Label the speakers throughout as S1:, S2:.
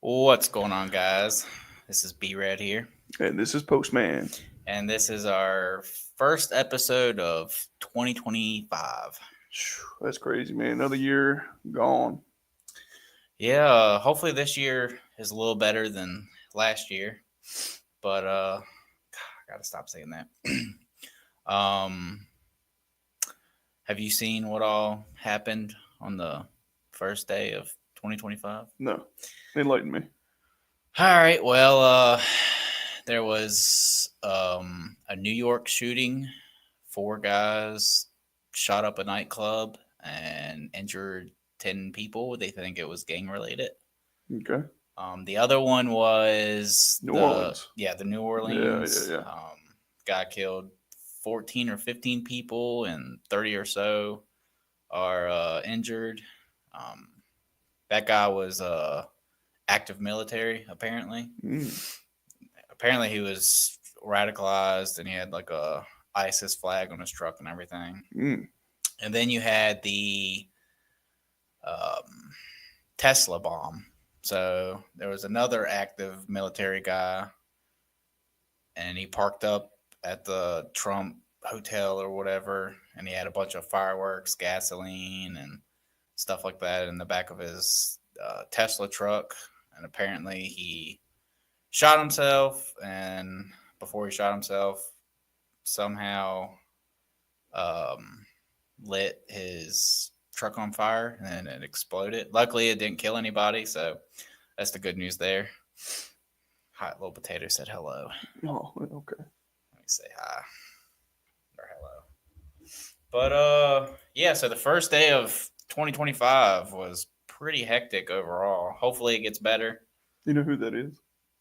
S1: What's going on, guys? This is B Red here,
S2: And this is Postman.
S1: and this is our first episode of 2025.
S2: That's crazy, man. Another year gone.
S1: Yeah, hopefully this year is a little better than last year, but I gotta stop saying that. Have you seen what all happened on the first day of 2025?
S2: No, enlighten me.
S1: All right, well, there was a New York shooting. Four guys shot up a nightclub and injured 10 people. They think it was gang related.
S2: Okay.
S1: The other one was
S2: New Orleans.
S1: the New
S2: Yeah,
S1: Orleans.
S2: yeah,
S1: Guy killed 14 or 15 people, and 30 or so are injured. Um, that guy was active military, apparently.
S2: yeah.
S1: Apparently, he was radicalized, and he had like a ISIS flag on his truck and everything.
S2: Mm.
S1: And then you had the um, Tesla bomb. So there was another active military guy, and he parked up at the Trump hotel or whatever, and he had a bunch of fireworks, gasoline, and stuff like that in the back of his Tesla truck. And apparently, he shot himself, and before he shot himself, somehow um, lit his truck on fire and it exploded. Luckily, it didn't kill anybody, so that's the good news there. Hot little potato said hello.
S2: Oh, okay.
S1: Let me say hi or hello. But yeah. So the first day of 2025 was pretty hectic overall. Hopefully, it gets better.
S2: You know who that is?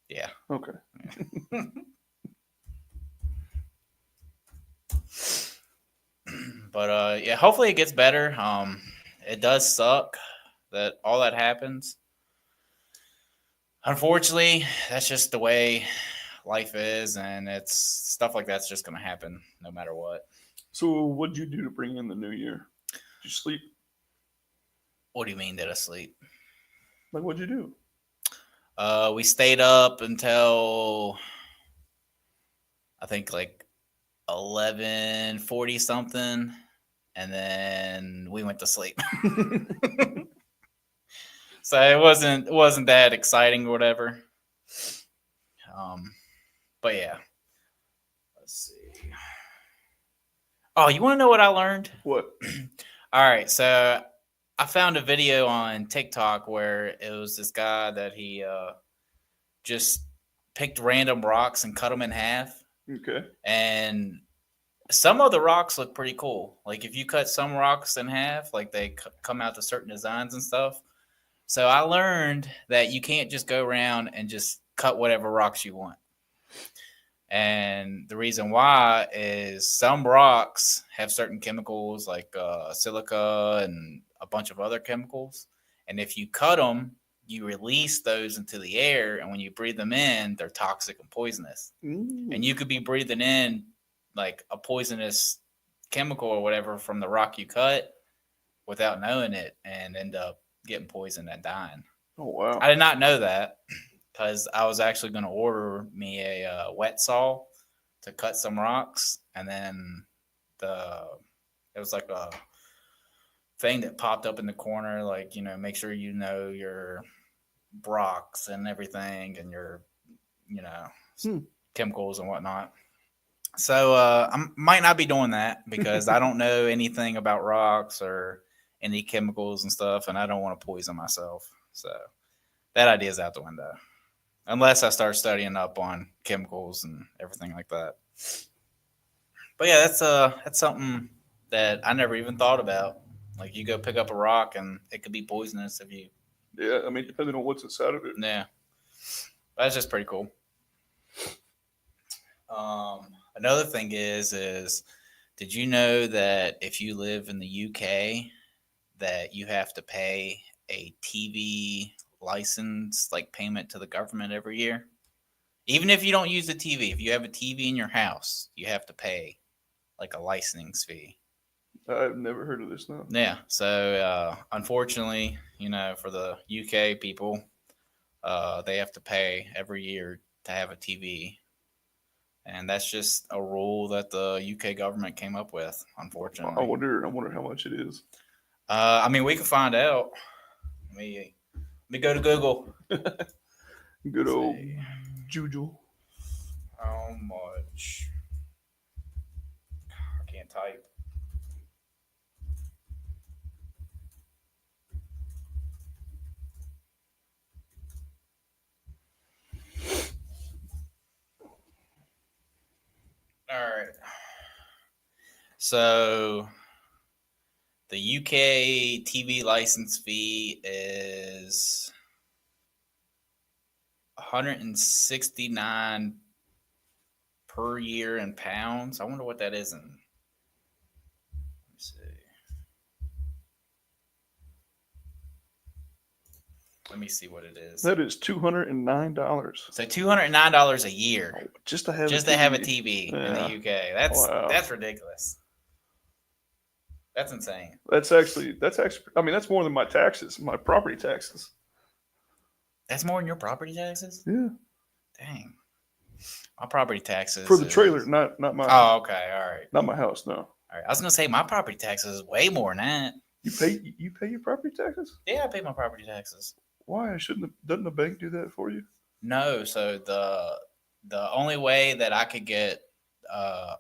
S1: Yeah.
S2: Okay.
S1: But yeah, hopefully it gets better. It does suck that all that happens. Unfortunately, that's just the way life is, and it's stuff like that's just gonna happen no matter what.
S2: So, what'd you do to bring in the new year? Did you sleep?
S1: What do you mean, did I sleep?
S2: Like, what'd you do?
S1: We stayed up until I think like 11:40 something, and then we went to sleep. So it wasn't that exciting or whatever. Um, but yeah, let's see. Oh, you want to know what I learned?
S2: What?
S1: All right, so I found a video on TikTok where it was this guy that he just picked random rocks and cut them in half,
S2: Okay.
S1: and some of the rocks look pretty cool. Like if you cut some rocks in half, like they come out to certain designs and stuff. So I learned that you can't just go around and just cut whatever rocks you want. And the reason why is some rocks have certain chemicals like silica and a bunch of other chemicals. And if you cut them, you release those into the air. And when you breathe them in, they're toxic and poisonous. And you could be breathing in like a poisonous chemical or whatever from the rock you cut without knowing it and end up getting poisoned and dying.
S2: Oh, wow.
S1: I did not know that because I was actually going to order me a wet saw to cut some rocks, and then it was like a thing that popped up in the corner, like make sure you know your rocks and everything, and your you know
S2: Hmm.
S1: chemicals and whatnot. So I might not be doing that because I don't know anything about rocks or any chemicals and stuff, and I don't want to poison myself. So that idea is out the window unless I start studying up on chemicals and everything like that. But yeah, that's something that I never even thought about. Like you go pick up a rock and it could be poisonous if you
S2: Yeah, I mean, depending on what's inside of it.
S1: yeah. That's just pretty cool. Another thing is did you know that if you live in the UK that you have to pay a TV license like payment to the government every year? Even if you don't use the TV, if you have a TV in your house, you have to pay like a licensing fee.
S2: I've never heard of this now.
S1: Yeah. So unfortunately, for the UK people, they have to pay every year to have a TV. And that's just a rule that the UK government came up with, unfortunately.
S2: I wonder how much it is.
S1: I mean, we can find out. Let me go to Google.
S2: Good old Jujul.
S1: How much? I can't type. All right. So the UK TV license fee is 169 per year in pounds. I wonder what that is in. Let me see. Let me see what it is.
S2: That is $209.
S1: So $209 a year
S2: Just to have
S1: a TV in the UK. That's ridiculous. That's insane.
S2: That's actually. I mean, that's more than my taxes, my property taxes.
S1: That's more than your property taxes?
S2: Yeah.
S1: Dang. My property taxes
S2: for the trailer, not my.
S1: Oh, okay, all right.
S2: Not my house, no.
S1: All right. I was gonna say my property taxes is way more than that.
S2: You pay your property taxes?
S1: Yeah, I pay my property taxes.
S2: Why doesn't the bank do that for you?
S1: No. So the only way that I could get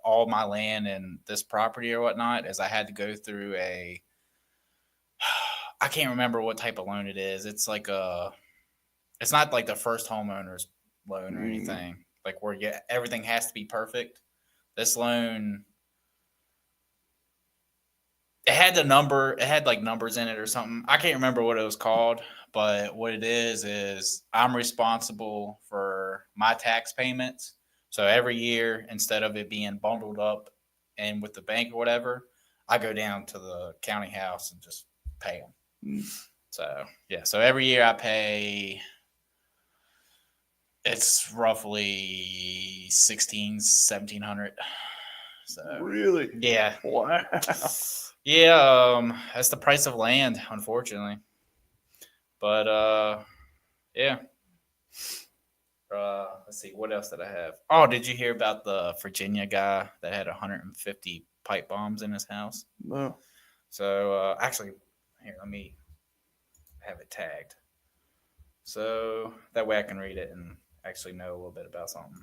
S1: all my land and this property or whatnot is I had to go through I can't remember what type of loan it is. It's like it's not like the first homeowner's loan or anything, like where everything has to be perfect. This loan, it had like numbers in it or something. I can't remember what it was called, but what it is I'm responsible for my tax payments. So every year, instead of it being bundled up and with the bank or whatever, I go down to the county house and just pay them. So yeah, so every year I pay. It's roughly $1,700. So
S2: really,
S1: yeah,
S2: wow,
S1: yeah. That's the price of land, unfortunately. But yeah. Let's see, what else did I have? Oh, did you hear about the Virginia guy that had 150 pipe bombs in his house?
S2: No.
S1: So actually, here, let me have it tagged, so that way I can read it and actually know a little bit about something.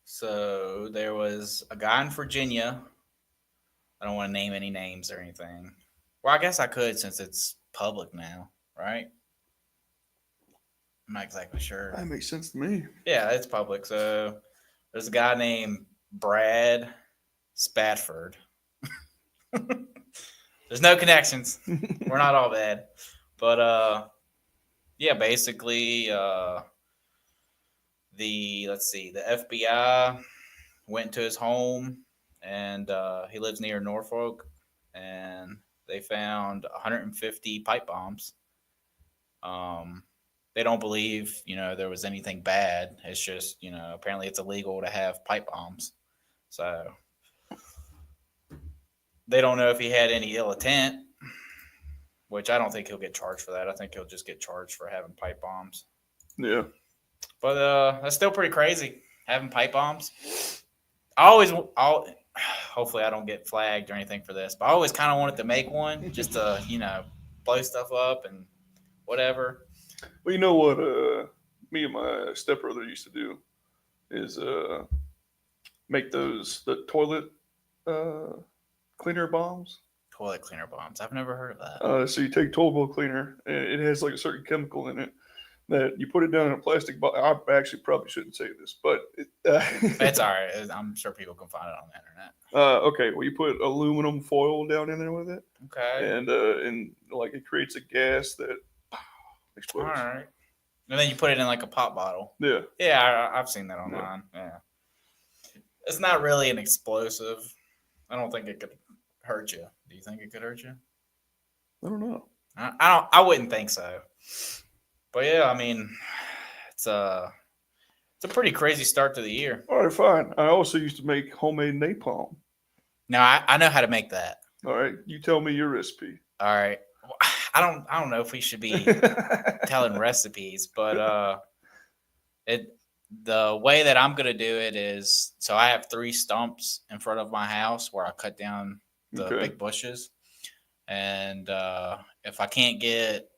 S1: So there was a guy in Virginia. I don't want to name any names or anything. Well, I guess I could since it's public now, right? I'm not exactly sure.
S2: That makes sense to me.
S1: Yeah, it's public. So there's a guy named Brad Spatford. There's no connections. We're not all bad. But yeah, basically the FBI went to his home, and he lives near Norfolk, and they found 150 pipe bombs. They don't believe, there was anything bad. It's just, apparently it's illegal to have pipe bombs. So they don't know if he had any ill intent, which I don't think he'll get charged for that. I think he'll just get charged for having pipe bombs.
S2: Yeah.
S1: But that's still pretty crazy, having pipe bombs. Hopefully I don't get flagged or anything for this, but I always kind of wanted to make one just to, blow stuff up and whatever.
S2: Well, you know what me and my stepbrother used to do is make the toilet cleaner bombs.
S1: Toilet cleaner bombs. I've never heard of that.
S2: So you take toilet bowl cleaner, and it has like a certain chemical in it that you put it down in a plastic bottle. I actually probably shouldn't say this, but
S1: it's all right. I'm sure people can find it on the internet.
S2: Okay, well, you put aluminum foil down in there with it.
S1: Okay.
S2: And like it creates a gas that explodes.
S1: All right. And then you put it in like a pop bottle.
S2: Yeah.
S1: Yeah, I've seen that online. Yeah. It's not really an explosive. I don't think it could hurt you. Do you think it could hurt you?
S2: I don't know.
S1: I wouldn't think so. But yeah, I mean, it's a pretty crazy start to the year.
S2: All right, fine. I also used to make homemade napalm.
S1: Now I know how to make that.
S2: All right, you tell me your recipe.
S1: All right. I don't know if we should be telling recipes, but the way that I'm gonna do it is, so I have 3 stumps in front of my house where I cut down the
S2: Okay.
S1: big bushes, and if I can't get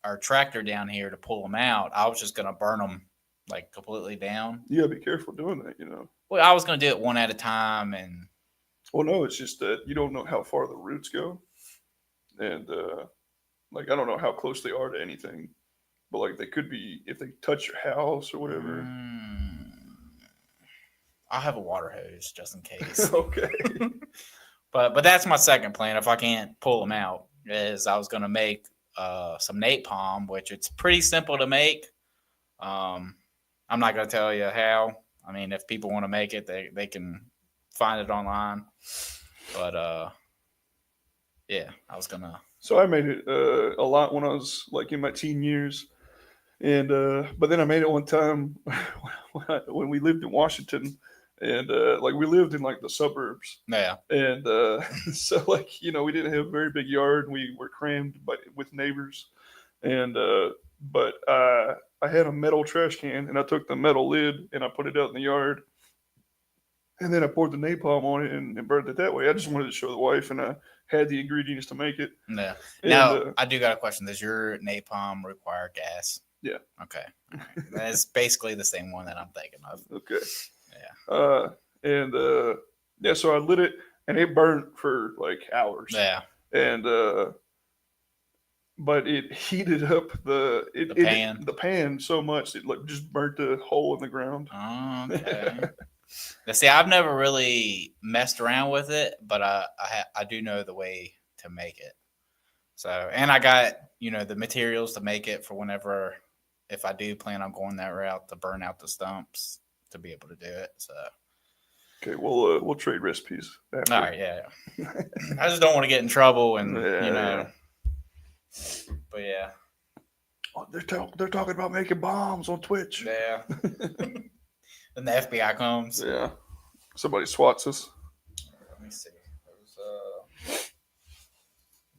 S1: our tractor down here to pull them out, I was just gonna burn them like completely down.
S2: You gotta be careful doing that, you know.
S1: Well, I was gonna do it one at a time, and
S2: Well, no, it's just that you don't know how far the roots go, and like I don't know how close they are to anything, but like they could be if they touch your house or whatever.
S1: I'll have a water hose just in case.
S2: Okay.
S1: But that's my second plan. If I can't pull them out, is I was gonna make some napalm, which it's pretty simple to make. I'm not gonna tell you how. I mean, if people want to make it, they can find it online. But yeah, I was gonna.
S2: So I made it a lot when I was like in my teen years, and but then I made it one time when we lived in Washington, and like we lived in like the suburbs,
S1: Yeah.
S2: and so like you know we didn't have a very big yard, and we were crammed with neighbors, and but I had a metal trash can, and I took the metal lid and I put it out in the yard, and then I poured the napalm on it and burned it that way. I just wanted to show the wife, and I had the ingredients to make it.
S1: Yeah.
S2: And,
S1: Now I do got a question. Does your napalm require gas?
S2: Yeah.
S1: Okay. All right. That's basically the same one that I'm thinking of.
S2: Okay.
S1: Yeah.
S2: And yeah, so I lit it, and it burned for like hours.
S1: Yeah.
S2: And but it heated up the pan so much it like just burnt a hole in the ground.
S1: Oh, okay. Now, see, I've never really messed around with it, but I do know the way to make it. So, and I got the materials to make it for whenever, if I do plan on going that route, to burn out the stumps to be able to do it. So,
S2: okay, we'll trade recipes after.
S1: All right, yeah. I just don't want to get in trouble, and
S2: Yeah.
S1: But yeah,
S2: Oh, they're talking about making bombs on Twitch.
S1: yeah. Then the FBI comes.
S2: Yeah, somebody swats us.
S1: Let me see. Let me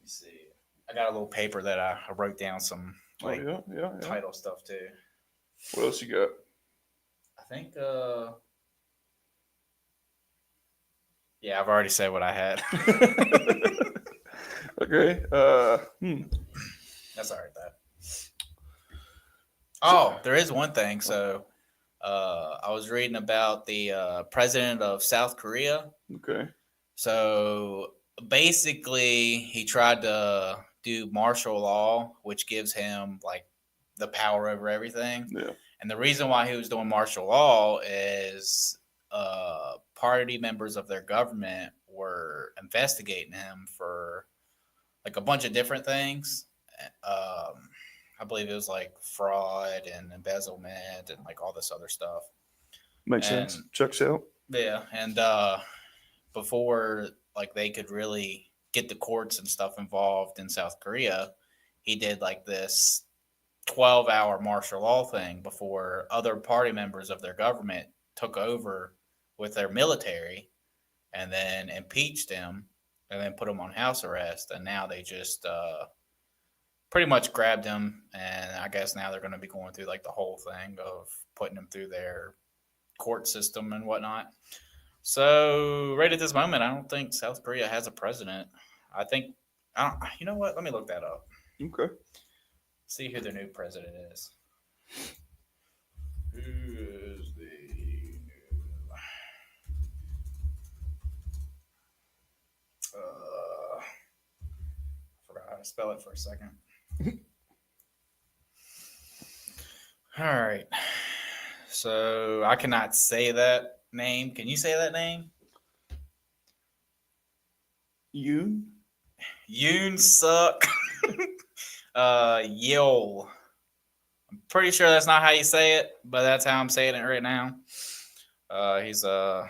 S1: see. I got a little paper that I wrote down some like
S2: Yeah.
S1: title stuff too.
S2: What else you got?
S1: I think yeah, I've already said what I had.
S2: Okay.
S1: That's all right though. Oh, there is one thing. So I was reading about the president of South Korea.
S2: Okay.
S1: So basically, he tried to do martial law, which gives him like the power over everything.
S2: Yeah.
S1: And the reason why he was doing martial law is party members of their government were investigating him for like a bunch of different things. I believe it was like fraud and embezzlement and like all this other stuff.
S2: Makes sense. Checks out.
S1: Yeah, and before like they could really get the courts and stuff involved in South Korea, he did like this 12-hour martial law thing before other party members of their government took over with their military and then impeached him and then put him on house arrest. And now they just pretty much grabbed him. And I guess now they're going to be going through like the whole thing of putting him through their court system and whatnot. So right at this moment, I don't think South Korea has a president. You know what? Let me look that up.
S2: Okay.
S1: See who the new president is. Who is the new? Forgot how to spell it for a second. All right. So I cannot say that name. Can you say that name?
S2: Yoon
S1: Suk Yeol. I'm pretty sure that's not how you say it, but that's how I'm saying it right now. He's let's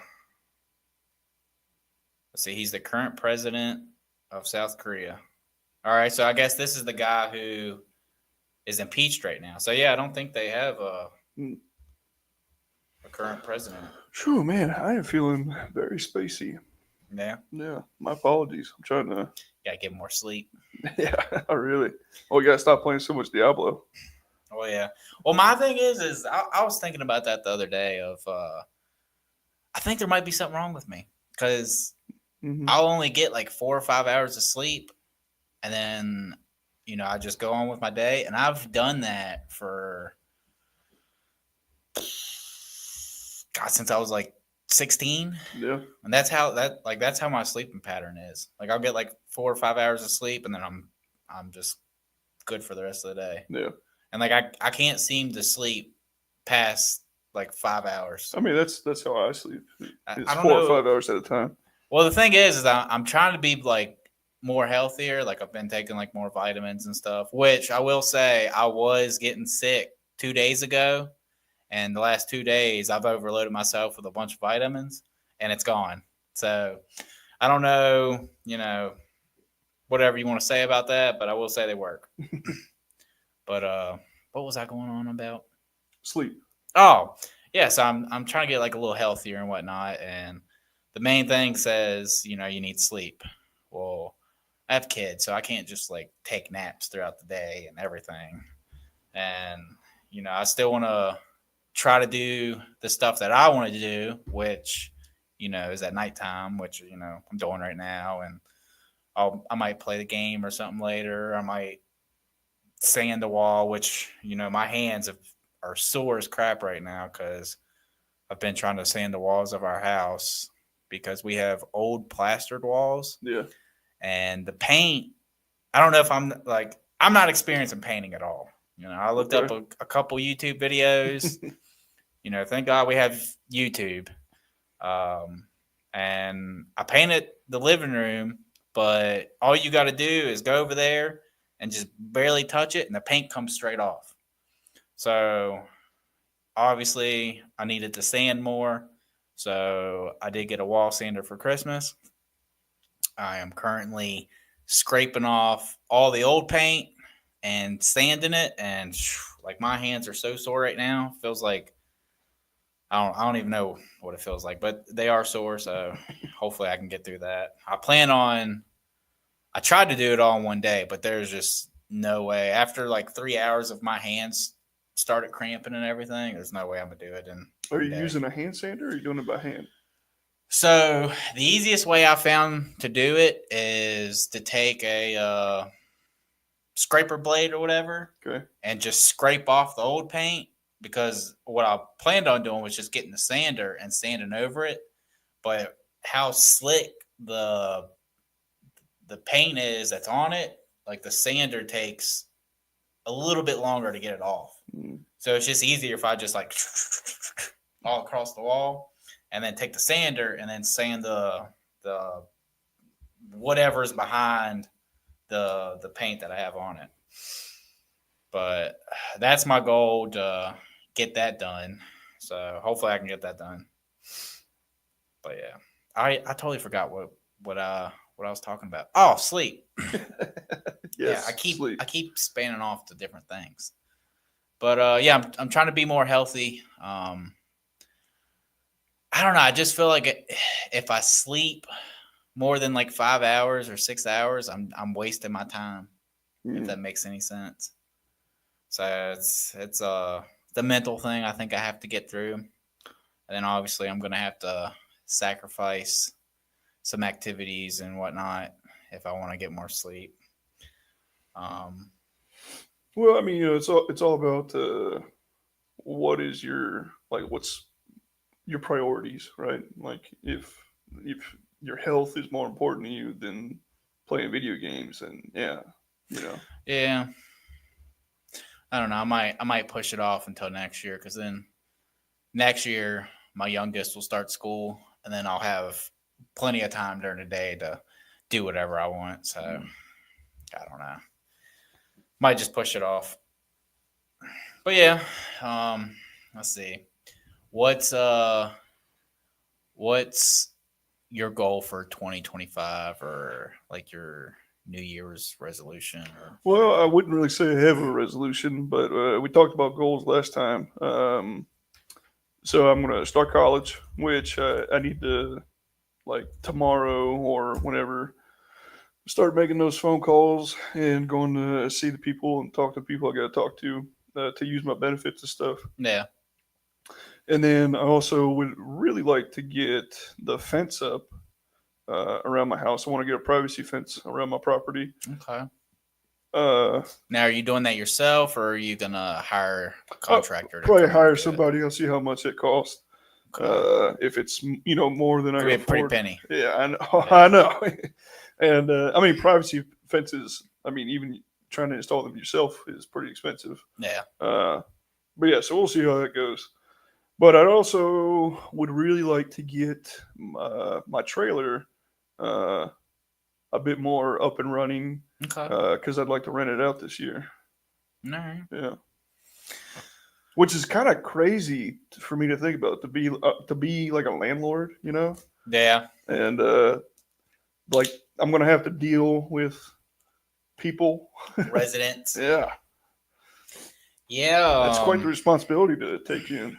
S1: see, he's the current president of South Korea. All right, so I guess this is the guy who is impeached right now. So yeah, I don't think they have a current president.
S2: Sure, man. I am feeling very spacey.
S1: Yeah.
S2: Yeah, my apologies. I'm trying to.
S1: Gotta get more sleep.
S2: Yeah, I really. Oh, we gotta stop playing so much Diablo.
S1: Oh yeah. Well, my thing is I was thinking about that the other day. I think there might be something wrong with me because
S2: Mm-hmm.
S1: I'll only get like 4 or 5 hours of sleep, and then I just go on with my day, and I've done that for God since I was like 16,
S2: Yeah,
S1: and that's how my sleeping pattern is. Like I'll get like 4 or 5 hours of sleep, and then I'm just good for the rest of the day.
S2: yeah.
S1: And like I can't seem to sleep past like 5 hours.
S2: I mean, that's how I sleep. It's
S1: I don't
S2: 4 or 5
S1: know.
S2: hours at a time.
S1: Well, the thing is I'm trying to be like more healthier. Like I've been taking like more vitamins and stuff, which I will say I was getting sick 2 days ago. And the last 2 days I've overloaded myself with a bunch of vitamins and it's gone. So I don't know, whatever you want to say about that, but I will say they work. But what was I going on about?
S2: Sleep.
S1: Oh, yeah. So I'm trying to get like a little healthier and whatnot, and the main thing says you need sleep. Well, I have kids, so I can't just like take naps throughout the day and everything. And I still want to try to do the stuff that I want to do, which is at nighttime, which I'm doing right now, and I might play the game or something later. I might sand the wall, which my hands are sore as crap right now because I've been trying to sand the walls of our house because we have old plastered walls
S2: Yeah.
S1: and the paint. I don't know if I'm not experiencing painting at all. I looked up a couple YouTube videos. Thank God we have YouTube. And I painted the living room, but all you got to do is go over there and just barely touch it, and the paint comes straight off. So obviously, I needed to sand more. So I did get a wall sander for Christmas. I am currently scraping off all the old paint and sanding it, and like my hands are so sore right now. Feels like I don't even know what it feels like, but they are sore. So hopefully I can get through that. I tried to do it all in one day, but there's just no way. After like 3 hours of my hands started cramping and everything, there's no way I'm gonna do it in
S2: Are
S1: one
S2: you
S1: day.
S2: using a hand sander or are you doing it by hand?
S1: So the easiest way I found to do it is to take a scraper blade or whatever,
S2: Okay.
S1: and just scrape off the old paint. Because what I planned on doing was just getting the sander and sanding over it, but how slick the paint is that's on it, like the sander takes a little bit longer to get it off. So it's just easier if I just like all across the wall and then take the sander and then sand the whatever's behind the paint that I have on it. But that's my goal to get that done. So hopefully I can get that done. But yeah, I totally forgot what I was talking about. Oh, sleep.
S2: Yes,
S1: yeah, I keep spanning off to different things. But yeah, I'm trying to be more healthy. I don't know. I just feel like if I sleep more than like 5 hours or 6 hours, I'm wasting my time. If that makes any sense. So it's the mental thing I think I have to get through, and then obviously I'm gonna have to sacrifice some activities and whatnot if I want to get more sleep.
S2: Well, I mean, it's all about what is your what's your priorities, right? Like if your health is more important to you than playing video games, and yeah.
S1: Yeah, I don't know. I might push it off until next year because then next year my youngest will start school, and then I'll have plenty of time during the day to do whatever I want. So I don't know. Might just push it off. But yeah, let's see. What's what's your goal for 2025 or like your New Year's resolution?
S2: Well, I wouldn't really say I have a resolution, but we talked about goals last time. So I'm going to start college, which I need to like tomorrow or whenever, start making those phone calls and going to see the people and talk to the people I got to talk to use my benefits and stuff.
S1: Yeah.
S2: And then I also would really like to get the fence up around my house. I want to get a privacy fence around my property.
S1: Okay.
S2: Uh,
S1: Now, are you doing that yourself, or are you gonna hire a
S2: I'll
S1: contractor to
S2: probably
S1: come in
S2: hire
S1: and do it?
S2: somebody. I'll see how much it costs.
S1: Okay.
S2: If it's more than I
S1: Could
S2: can
S1: be a pretty
S2: afford.
S1: penny.
S2: Yeah, I know.
S1: Yeah.
S2: I know. And I mean, privacy fences. I mean, even trying to install them yourself is pretty expensive.
S1: Yeah.
S2: But yeah, so we'll see how that goes. But I also would really like to get my trailer uh, a bit more up and running
S1: Okay.
S2: because I'd like to rent it out this year.
S1: All right.
S2: Yeah, which is kind of crazy for me to think about to be like a landlord,
S1: Yeah.
S2: and like I'm gonna have to deal with people.
S1: Residents.
S2: Yeah,
S1: Yeah.
S2: that's quite the responsibility to take in.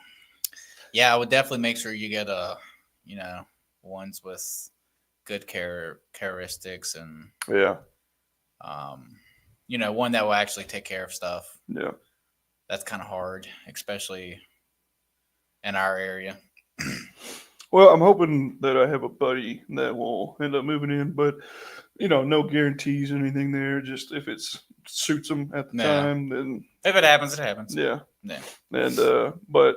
S1: Yeah, I would definitely make sure you get ones with good characteristics and
S2: Yeah,
S1: one that will actually take care of stuff.
S2: yeah.
S1: That's kind of hard, especially in our area.
S2: Well, I'm hoping that I have a buddy that will end up moving in, but no guarantees or anything there. Just if it suits them at the
S1: Yeah.
S2: time, then
S1: If it happens, it happens.
S2: yeah.
S1: Yeah.
S2: And but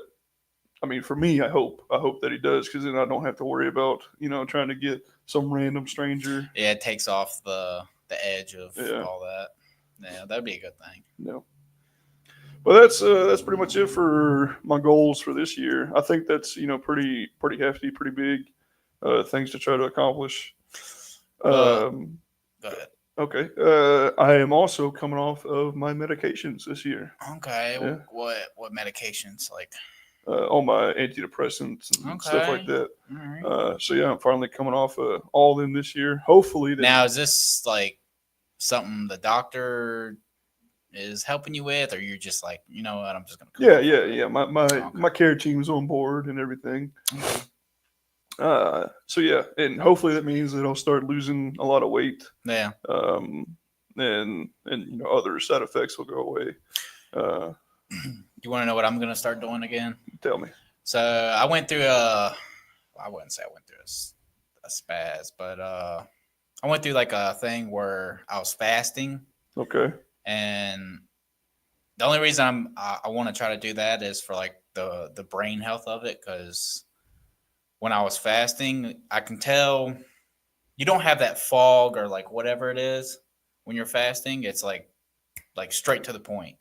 S2: I mean, for me, I hope that he does, because then I don't have to worry about trying to get some random stranger.
S1: Yeah, it takes off the edge of
S2: Yeah.
S1: all that. Yeah, that'd be a good thing.
S2: No. But that's pretty much it for my goals for this year. I think that's pretty hefty, pretty big things to try to accomplish.
S1: Go ahead.
S2: Okay. I am also coming off of my medications this year.
S1: Okay.
S2: Yeah.
S1: What medications like?
S2: All my antidepressants and stuff like that.
S1: All right.
S2: So yeah, I'm finally coming off all of them this year. Hopefully.
S1: Now, is this like something the doctor is helping you with, or you're just like, you know what, I'm just gonna come
S2: Yeah. My care team's on board and everything. So yeah, and hopefully that means that I'll start losing a lot of weight.
S1: Yeah.
S2: And other side effects will go away.
S1: You want to know what I'm gonna start doing again?
S2: Tell me.
S1: So I went through I wouldn't say I went through a spaz, but I went through like a thing where I was fasting.
S2: Okay.
S1: And the only reason I want to try to do that is for like the brain health of it, because when I was fasting, I can tell you don't have that fog or like whatever it is when you're fasting. It's like straight to the point.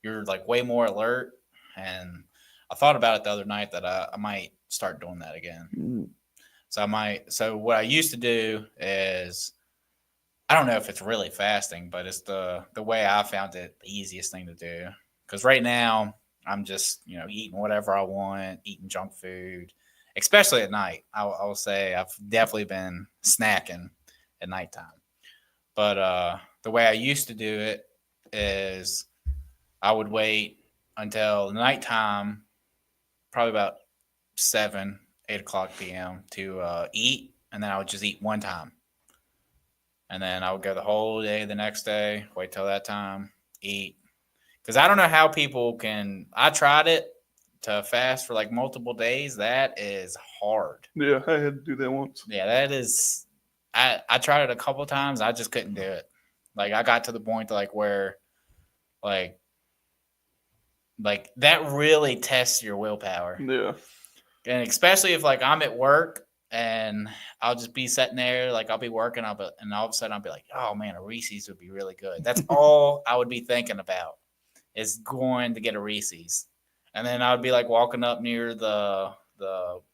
S1: You're like way more alert. And I thought about it the other night that I might start doing that again.
S2: Mm.
S1: So what I used to do is, I don't know if it's really fasting, but it's the way I found it the easiest thing to do. Because right now I'm just eating whatever I want, eating junk food, especially at night. I will say I've definitely been snacking at nighttime. But the way I used to do it is I would wait until nighttime, probably about 7, 8 o'clock p.m. to eat, and then I would just eat one time. And then I would go the whole day the next day, wait till that time, eat. Because I don't know how people can. I tried it to fast for like multiple days. That is hard.
S2: Yeah, I had to do that once.
S1: Yeah, that is. I tried it a couple of times. I just couldn't do it. Like I got to the point like where, like that really tests your willpower.
S2: Yeah.
S1: And especially if like I'm at work and I'll just be sitting there, like I'll be working, and all of a sudden I'll be like, oh man, a Reese's would be really good. That's all I would be thinking about, is going to get a Reese's. And then I would be like walking up near the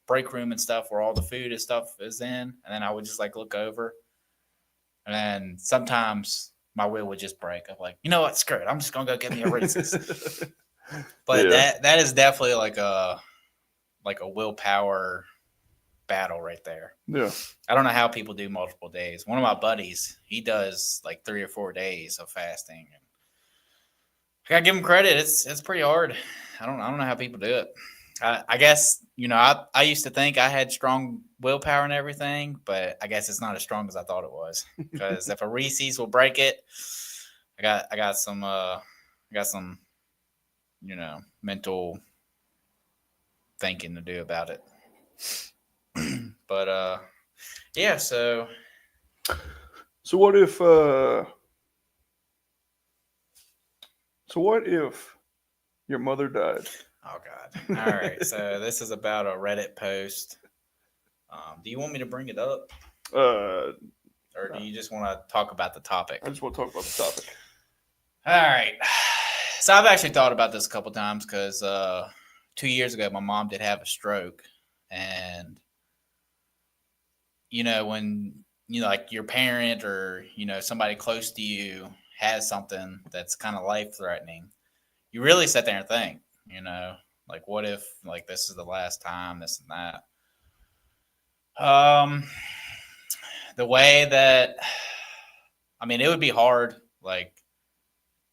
S1: break room and stuff where all the food and stuff is in. And then I would just like look over. And then sometimes my will would just break. I'm like, you know what, screw it, I'm just gonna go get me a Reese's. But
S2: Yeah.
S1: that is definitely like a willpower battle right there.
S2: Yeah.
S1: I don't know how people do multiple days. One of my buddies, he does like 3 or 4 days of fasting. And I gotta give him credit. It's pretty hard. I don't know how people do it. I guess, I used to think I had strong willpower and everything, but I guess it's not as strong as I thought it was. Because if a Reese's will break it, I got some mental thinking to do about it. But yeah. So
S2: So what if your mother died?
S1: oh god. All right. So this is about a Reddit post. Do you want me to bring it up,
S2: Uh,
S1: or do you just want to talk about the topic?
S2: I just want to talk about the topic.
S1: All right. So I've actually thought about this a couple times because 2 years ago my mom did have a stroke, and when like your parent or somebody close to you has something that's kind of life threatening, you really sit there and think, like what if like this is the last time, this and that. The way that it would be hard, like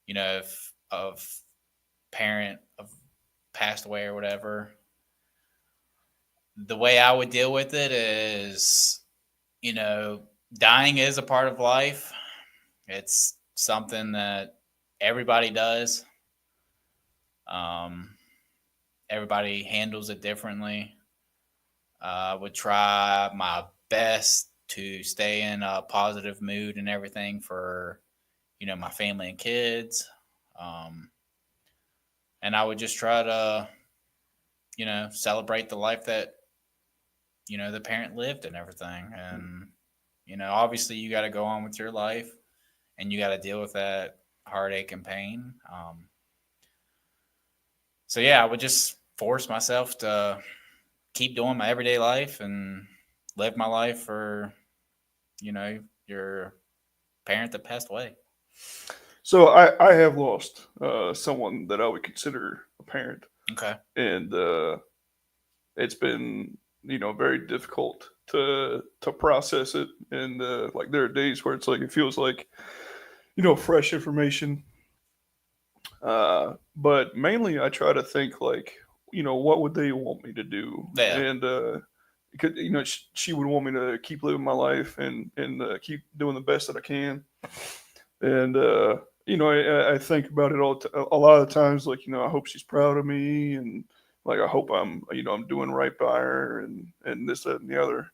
S1: if of parent of passed away or whatever. The way I would deal with it is, you know, dying is a part of life. It's something that everybody does. Um, Everybody handles it differently. I would try my best to stay in a positive mood and everything for, my family and kids. Um, and I would just try to, celebrate the life that, the parent lived and everything. And, obviously you got to go on with your life and you got to deal with that heartache and pain. So yeah, I would just force myself to keep doing my everyday life and live my life for, your parent that passed away.
S2: So I have lost someone that I would consider a parent,
S1: Okay.
S2: and it's been very difficult to process it. And like there are days where it's like it feels like fresh information. But mainly I try to think like what would they want me to do,
S1: Yeah.
S2: and because she would want me to keep living my life and keep doing the best that I can. And I think about it a lot of times. Like I hope she's proud of me, and like I hope I'm doing right by her, and this, that, and the other.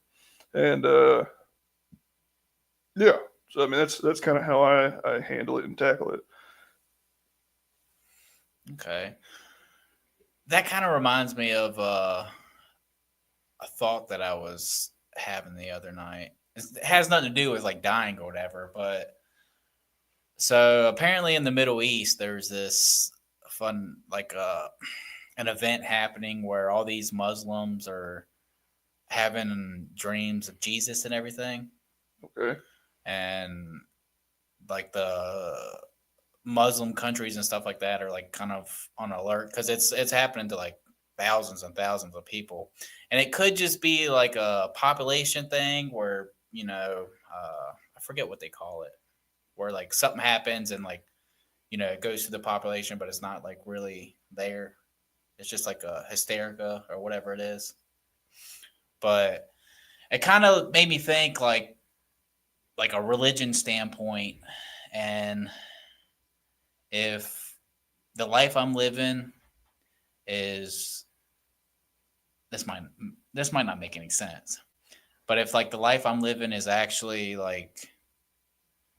S2: And yeah, so I mean that's kind of how I handle it and tackle it.
S1: Okay. That kind of reminds me of a thought that I was having the other night. It has nothing to do with like dying or whatever, but so apparently in the Middle East, there's this fun like an event happening where all these Muslims are having dreams of Jesus and everything,
S2: Okay.
S1: and like the Muslim countries and stuff like that are like kind of on alert because it's happening to like thousands and thousands of people, and it could just be like a population thing where I forget what they call it, where like something happens and like it goes to the population, but it's not like really there. It's just like a hysterica or whatever it is. But it kind of made me think like a religion standpoint, and if the life I'm living is this might this might not make any sense. But if like the life I'm living is actually like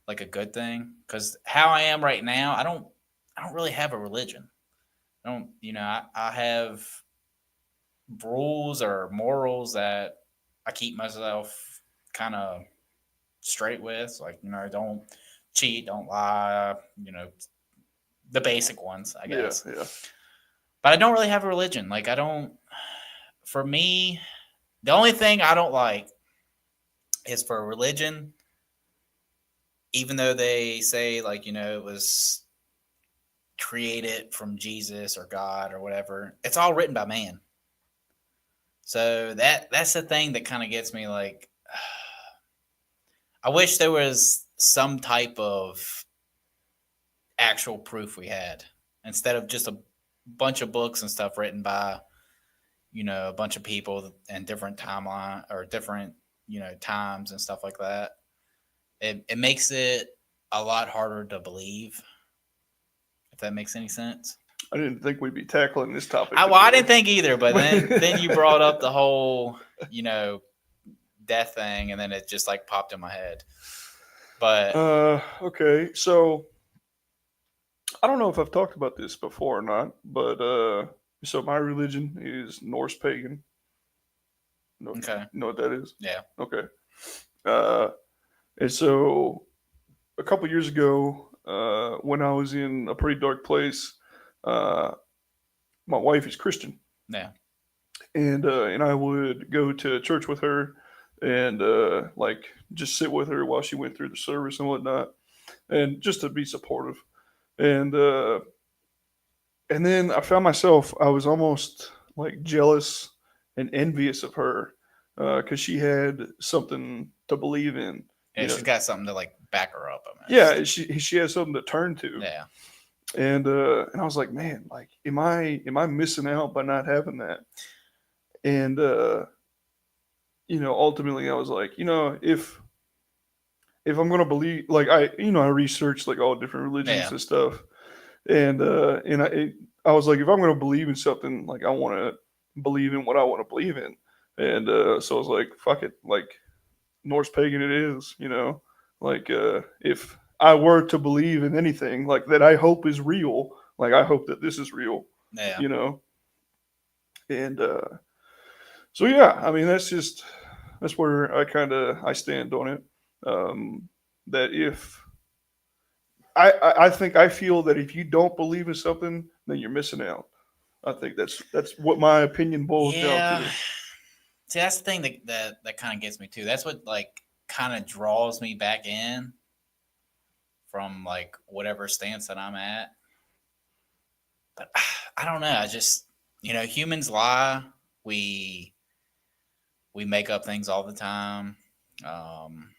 S1: a good thing, because how I am right now, I don't really have a religion. I don't I have rules or morals that I keep myself kind of straight with. Like don't cheat, don't lie. The basic ones, I
S2: Yeah,
S1: guess.
S2: yeah.
S1: But I don't really have a religion. Like I don't. For me, the only thing I don't like is for a religion, even though they say like it was created from Jesus or God or whatever. It's all written by man. So that's the thing that kind of gets me like I wish there was some type of actual proof we had instead of just a bunch of books and stuff written by a bunch of people in different timeline or different, times and stuff like that, it makes it a lot harder to believe, if that makes any sense.
S2: I didn't think we'd be tackling this topic.
S1: I didn't think either, but then you brought up the whole, death thing, and then it just like popped in my head. But
S2: okay, so I don't know if I've talked about this before or not, but so my religion is Norse pagan.
S1: okay,
S2: Know what that is?
S1: yeah,
S2: Okay. Uh, and so a couple years ago, when I was in a pretty dark place, uh, my wife is Christian,
S1: yeah,
S2: and I would go to church with her, and like just sit with her while she went through the service and whatnot, and just to be supportive. And and then I found myself, I was almost like jealous and envious of her because she had something to believe in.
S1: yeah. She's got something to like back her up.
S2: Yeah, she has something to turn to.
S1: Yeah,
S2: And I was like, man, like, am I missing out by not having that? And ultimately, I was like, if I'm gonna believe, like, I researched like all different religions
S1: yeah,
S2: and stuff, and I was like, if I'm gonna believe in something, like, I want to believe in what I want to believe in, and so I was like, fuck it, like, Norse pagan it is, like, if I were to believe in anything like that, I hope is real, like, I hope that this is real,
S1: yeah,
S2: you know, and so yeah, I mean, that's where I stand on it. That if I think I feel that if you don't believe in something, then you're missing out. I think that's what my opinion boils down
S1: yeah.
S2: to.
S1: See, that's the thing that kind of gets me too. That's what like kind of draws me back in from like whatever stance that I'm at. But I don't know. I just humans lie. We we make up things all the time. Um,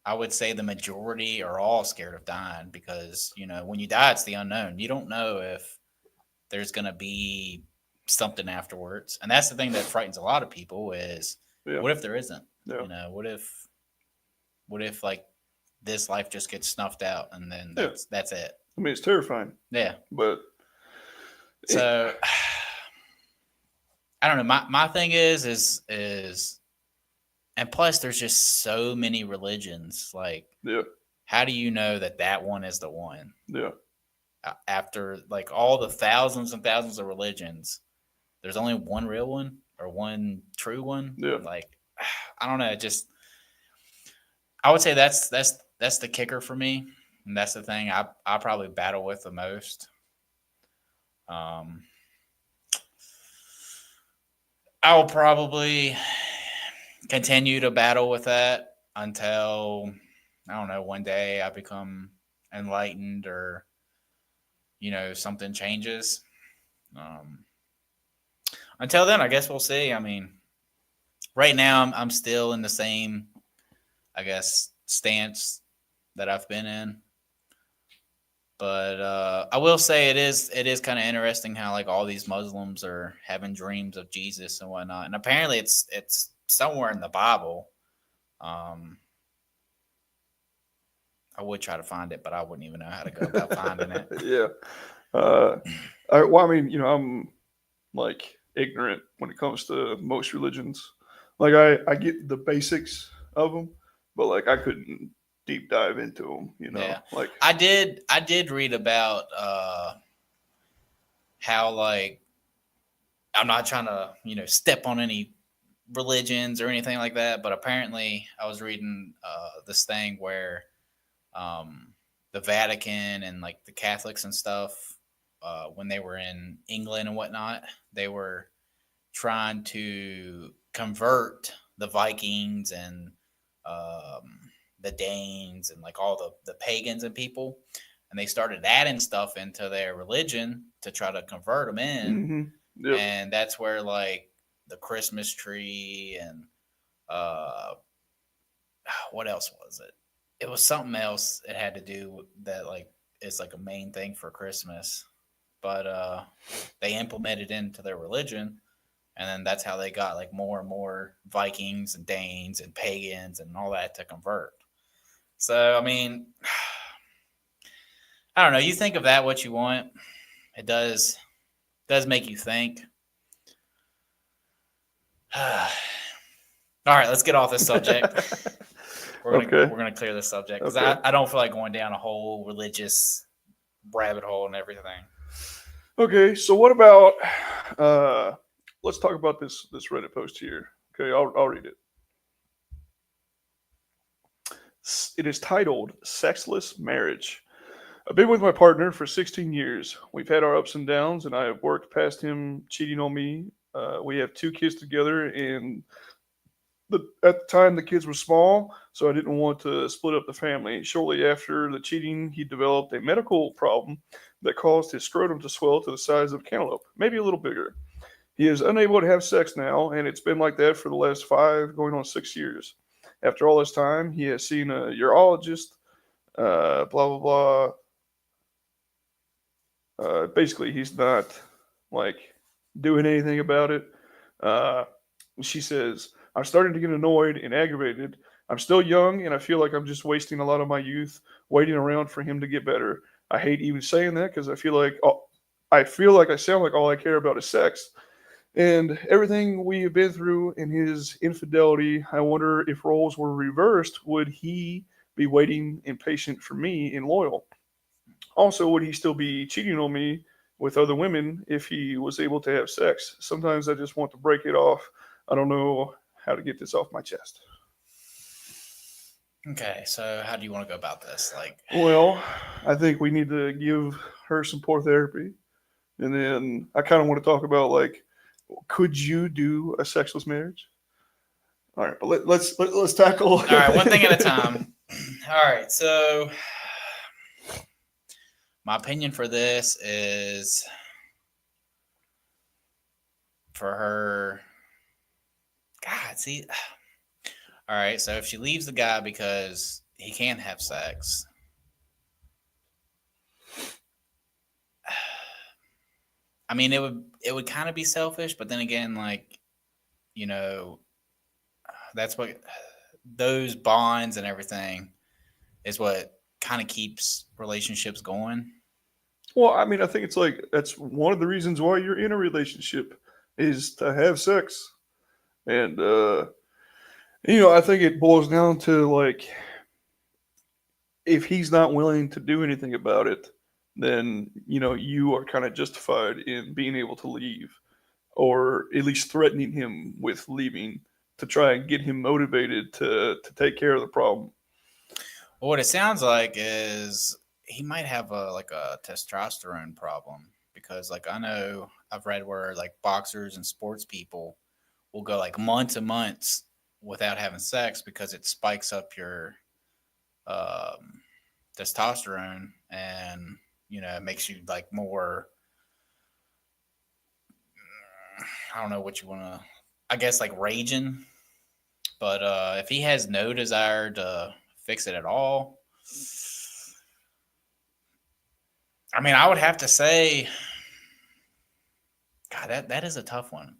S1: I would say the majority are all scared of dying because when you die, it's the unknown. You don't know if there's going to be something afterwards, and that's the thing that frightens a lot of people is
S2: Yeah,
S1: what if there isn't?
S2: yeah,
S1: What if like this life just gets snuffed out and then
S2: yeah.
S1: that's it?
S2: I mean, it's terrifying,
S1: Yeah.
S2: but it,
S1: So I don't know. My thing is and plus there's just so many religions. Like,
S2: yeah,
S1: how do you know that one is the one?
S2: yeah,
S1: After like all the thousands and thousands of religions, there's only one real one or one true one.
S2: yeah.
S1: Like, I don't know. Just I would say that's the kicker for me, and that's the thing I probably battle with the most. Um, I will probably continue to battle with that until I don't know, one day I become enlightened or something changes. Um, until then, I guess we'll see. I mean, right now I'm still in the same, I guess, stance that I've been in. But I will say it is kind of interesting how like all these Muslims are having dreams of Jesus and whatnot, and apparently it's somewhere in the Bible. Um, I would try to find it, but I wouldn't even know how to go about finding it.
S2: Yeah. Uh, well, I mean, I'm like ignorant when it comes to most religions. Like, I get the basics of them, but like I couldn't deep dive into them.
S1: Yeah,
S2: Like,
S1: I did read about how like I'm not trying to step on any religions or anything like that, but apparently I was reading this thing where the Vatican and like the Catholics and stuff, when they were in England and whatnot, they were trying to convert the Vikings and the Danes and like all the pagans and people. And they started adding stuff into their religion to try to convert them in.
S2: mm-hmm. Yep.
S1: And that's where like the Christmas tree and uh, what else was it? It was something else it had to do that like is like a main thing for Christmas. but they implemented into their religion, and then that's how they got like more and more Vikings and Danes and pagans and all that to convert. So I mean, I don't know. You think of that what you want. It does make you think. All right, let's get off this subject. We're gonna clear this subject because I don't feel like going down a whole religious rabbit hole and everything.
S2: Okay, so what about let's talk about this Reddit post here. Okay, I'll read it. It is titled "Sexless Marriage." I've been with my partner for 16 years. We've had our ups and downs, and I have worked past him cheating on me. We have 2 kids together, and at the time the kids were small, so I didn't want to split up the family. Shortly after the cheating, he developed a medical problem that caused his scrotum to swell to the size of a cantaloupe, maybe a little bigger. He is unable to have sex now, and it's been like that for the last 5, going on 6 years. After all this time, he has seen a urologist, blah, blah, blah. Basically, he's not like doing anything about it. She says, I'm starting to get annoyed and aggravated. I'm still young, and I feel like I'm just wasting a lot of my youth waiting around for him to get better. I hate even saying that because I feel like I sound like all I care about is sex. And everything we have been through in his infidelity, I wonder if roles were reversed, would he be waiting and patient for me and loyal? Also, would he still be cheating on me with other women if he was able to have sex? Sometimes I just want to break it off. I don't know how to get this off my chest.
S1: Okay, so how do you want to go about this?
S2: Well, I think we need to give her some poor therapy, and then I kind of want to talk about could you do a sexless marriage? All right, but let's tackle.
S1: All right, one thing at a time. All right, so my opinion for this is for her. God, see. All right, so if she leaves the guy because he can't have sex, I mean, it would kind of be selfish, but then again, that's what those bonds and everything is what kind of keeps relationships going.
S2: Well, I mean, I think it's that's one of the reasons why you're in a relationship is to have sex, and I think it boils down to if he's not willing to do anything about it, then you are kind of justified in being able to leave, or at least threatening him with leaving to try and get him motivated to take care of the problem.
S1: Well, what it sounds like is he might have a testosterone problem because I know I've read where boxers and sports people will go months and months without having sex because it spikes up your testosterone and it makes you more, I don't know what you want to, I guess raging. But if he has no desire to fix it at all, I mean, I would have to say, God, that is a tough one.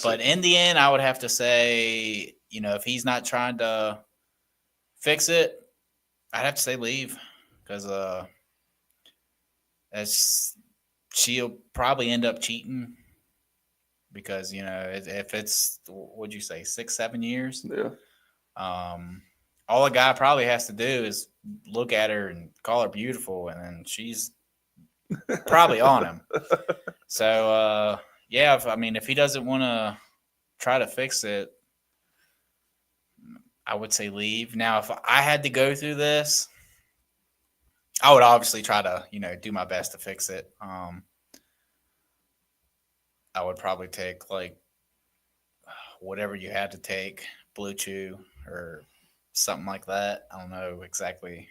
S1: But in the end, I would have to say, if he's not trying to fix it, I'd have to say leave because she'll probably end up cheating because if it's, what'd you say, 6-7 years?
S2: Yeah.
S1: All a guy probably has to do is look at her and call her beautiful, and then she's probably on him. So yeah, if he doesn't want to try to fix it, I would say leave. Now, if I had to go through this, I would obviously try to, do my best to fix it. I would probably take whatever you had to take, Blue Chew or something like that. I don't know exactly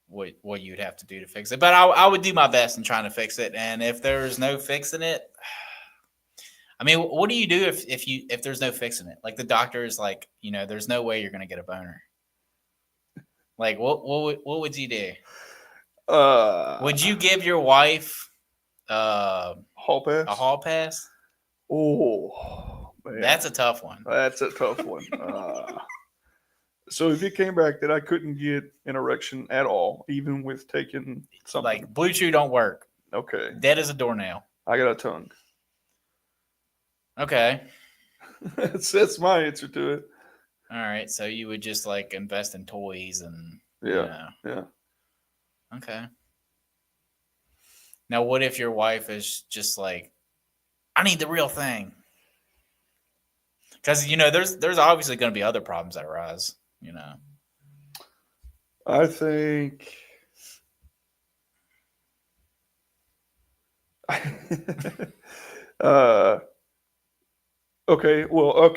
S1: what you'd have to do to fix it, but I would do my best in trying to fix it. And if there's no fixing it, I mean, what do you do if there's no fixing it? The doctor is there's no way you're going to get a boner. What would you do? Would you give your wife
S2: Hall pass.
S1: a hall pass.
S2: Oh man,
S1: That's a tough one.
S2: that's a tough one. So if it came back that I couldn't get an erection at all, even with taking something,
S1: Like Blue Chew don't work.
S2: okay,
S1: Dead as a doornail.
S2: I got a tongue.
S1: Okay.
S2: that's my answer to it.
S1: All right. So you would just like invest in toys and
S2: Yeah, yeah.
S1: Okay. Now, what if your wife is just like, I need the real thing? Because there's obviously going to be other problems that arise.
S2: I think. Okay. Well,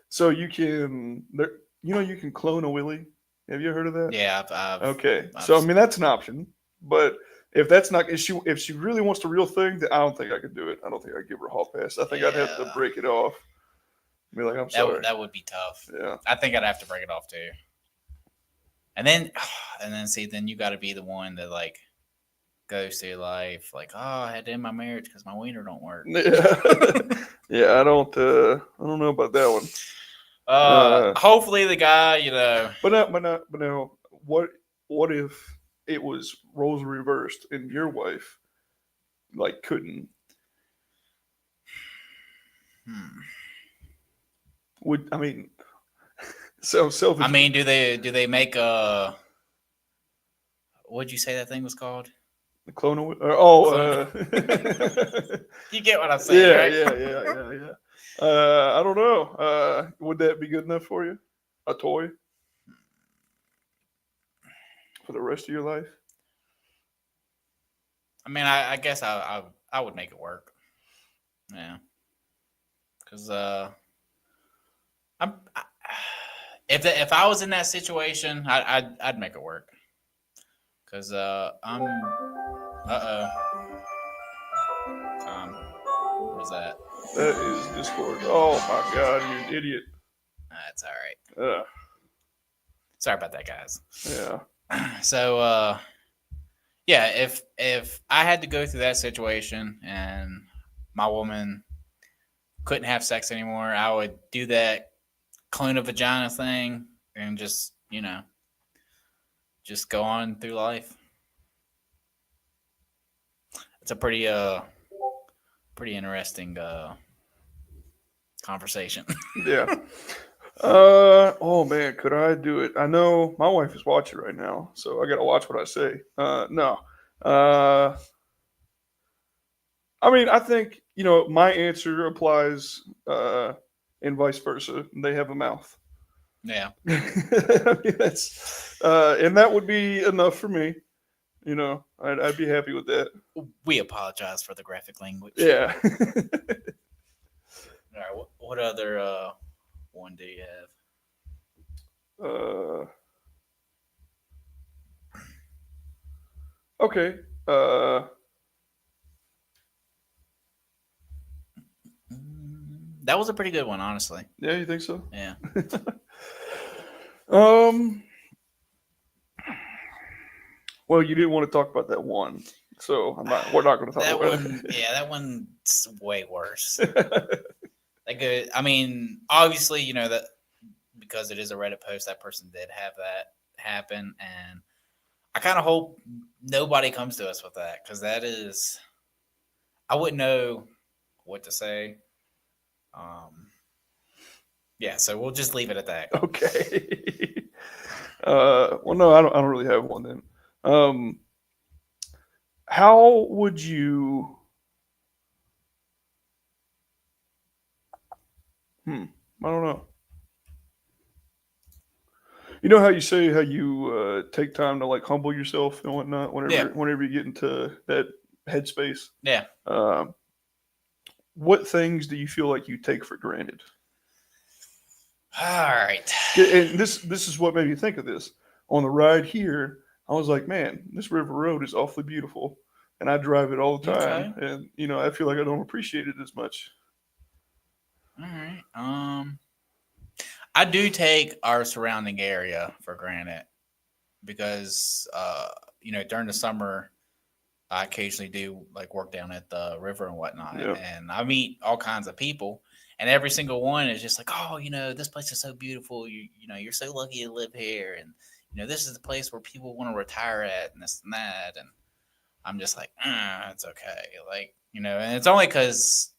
S2: so you can you can clone a willy. Have you heard of that?
S1: Yeah.
S2: Okay. So I mean that's an option, but if that's not if she really wants the real thing, then I don't think I could do it. I don't think I'd give her a hall pass. I think I'd have to break it off. Be like, I'm sorry.
S1: That would be tough.
S2: Yeah.
S1: I think I'd have to break it off too. And then see, then you got to be the one that like goes through life like, oh, I had to end my marriage because my wiener don't work.
S2: Yeah. Yeah, I don't know about that one.
S1: Hopefully the guy,
S2: But now, what if it was roles reversed and your wife like couldn't? Would I mean? So selfish.
S1: I mean, do they make what'd you say that thing was called?
S2: The clone?
S1: You get what I'm saying? Right?
S2: Yeah. I don't know. Would that be good enough for you? A toy for the rest of your life?
S1: I mean, I guess I would make it work. Yeah, because if I was in that situation, I'd make it work. Because I'm what was that?
S2: That is Discord. Oh my god, you're an idiot.
S1: That's all right. Sorry about that, guys.
S2: Yeah.
S1: So yeah, if I had to go through that situation and my woman couldn't have sex anymore, I would do that clone a vagina thing and just go on through life. It's a pretty interesting conversation.
S2: Yeah. Oh man, could I do it? I know my wife is watching right now, so I gotta watch what I say. No. I mean, I think my answer applies, and vice versa. They have a mouth.
S1: Yeah.
S2: I mean, that's and that would be enough for me. I'd be happy with that.
S1: We apologize for the graphic language.
S2: Yeah.
S1: All right. What other one do you have?
S2: Okay.
S1: That was a pretty good one, honestly.
S2: Yeah, you think so?
S1: Yeah.
S2: Well, you didn't want to talk about that one, so we're not going to talk
S1: that
S2: about
S1: one.
S2: it.
S1: Yeah, that one's way worse. I mean, obviously, that because it is a Reddit post, that person did have that happen, and I kind of hope nobody comes to us with that because that is, I wouldn't know what to say. Yeah, so we'll just leave it at that.
S2: Okay. Well, no, I don't really have one then. How would you? I don't know. You know how you say how you take time to like humble yourself and whatnot whenever you get into that headspace.
S1: Yeah.
S2: What things do you feel like you take for granted?
S1: All right.
S2: And this is what made me think of this. On the ride here, I was like, man, this river road is awfully beautiful. And I drive it all the time. Okay. And, I feel like I don't appreciate it as much.
S1: All right. I do take our surrounding area for granted because, during the summer, I occasionally do like work down at the river and whatnot,
S2: Yeah.
S1: and I meet all kinds of people, and every single one is just like, oh, this place is so beautiful. You're so lucky to live here, and this is the place where people want to retire at, and this and that, and I'm just like, it's okay, like and it's only because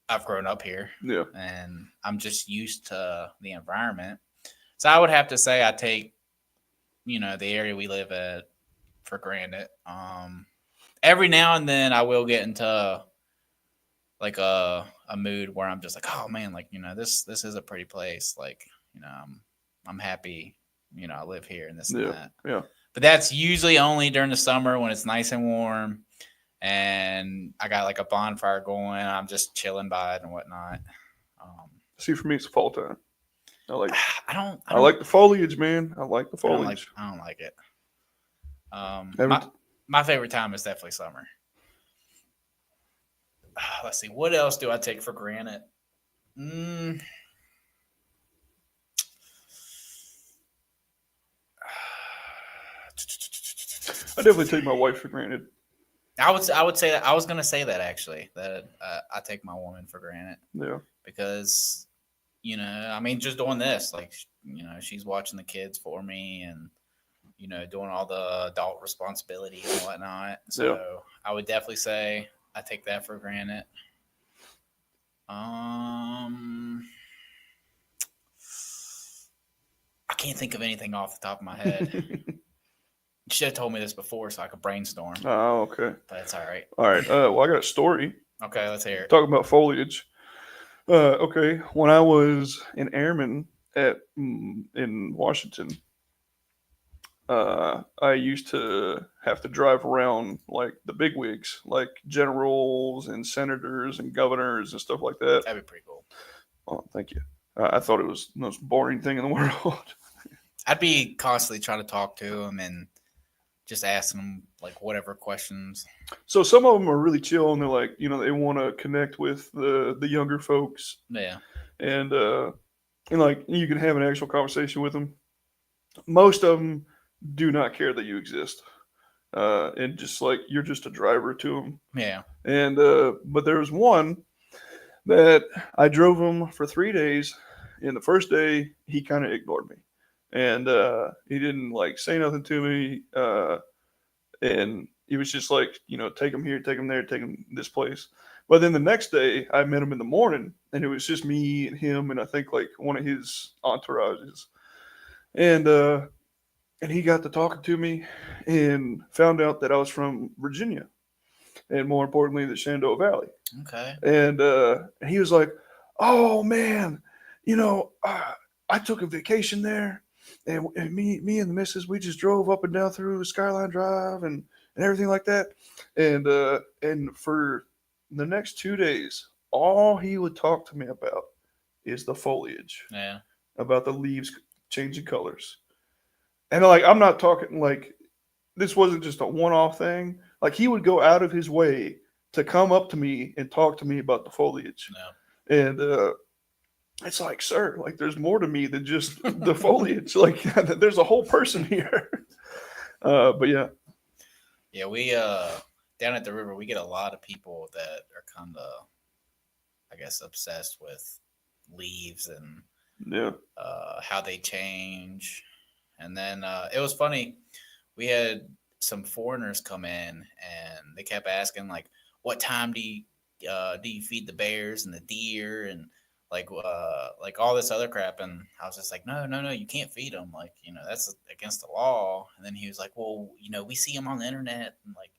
S1: I've grown up here,
S2: Yeah.
S1: and I'm just used to the environment. So I would have to say I take the area we live at for granted. Every now and then I will get into like a mood where I'm just like, oh man, like this is a pretty place. Like I'm happy. I live here and this and
S2: Yeah.
S1: that.
S2: Yeah.
S1: But that's usually only during the summer when it's nice and warm, and I got like a bonfire going. I'm just chilling by it and whatnot.
S2: See, for me, it's fall time.
S1: I
S2: I like the foliage, man. I like the
S1: I don't
S2: foliage.
S1: I don't like it.
S2: Every
S1: My favorite time is definitely summer. Let's see, what else do I take for granted?
S2: I definitely take my wife for granted.
S1: I would say that I was gonna say that actually, that I take my woman for granted
S2: Yeah.
S1: because I mean, just doing this, like she's watching the kids for me and doing all the adult responsibilities and whatnot. So
S2: Yeah.
S1: I would definitely say I take that for granted. I can't think of anything off the top of my head. You should have told me this before so I could brainstorm.
S2: Oh, okay.
S1: But it's all right.
S2: All right. Well, I got a story.
S1: Okay, let's hear it.
S2: Talking about foliage. Okay. When I was an airman in Washington, I used to have to drive around like the bigwigs, like generals and senators and governors and stuff like that.
S1: That'd be pretty cool.
S2: Oh, thank you. I thought it was the most boring thing in the world.
S1: I'd be constantly trying to talk to them and just asking them like whatever questions.
S2: So some of them are really chill and they're like, they want to connect with the younger folks
S1: Yeah.
S2: and like you can have an actual conversation with them. Most of them do not care that you exist. And just like you're just a driver to them.
S1: Yeah.
S2: And but there was one that I drove him for 3 days. And the first day he kind of ignored me, and he didn't like say nothing to me. And he was just like, take him here, take him there, take him this place. But then the next day I met him in the morning, and it was just me and him, and I think like one of his entourages, and he got to talking to me and found out that I was from Virginia, and more importantly, the Shenandoah Valley.
S1: Okay.
S2: And he was like, "Oh man, I took a vacation there, and me and the missus, we just drove up and down through Skyline Drive and everything like that." And for the next 2 days, all he would talk to me about is the foliage.
S1: Yeah.
S2: About the leaves changing colors. And like I'm not talking like this wasn't just a one-off thing. Like he would go out of his way to come up to me and talk to me about the foliage.
S1: No.
S2: And it's like, sir, like there's more to me than just the foliage. Like there's a whole person here. But yeah.
S1: Yeah, we down at the river we get a lot of people that are kind of, I guess, obsessed with leaves and
S2: Yeah.
S1: how they change. And then it was funny. We had some foreigners come in and they kept asking like, what time do you feed the bears and the deer and like all this other crap? And I was just like, no, you can't feed them. Like, that's against the law. And then he was like, well, we see them on the internet and like,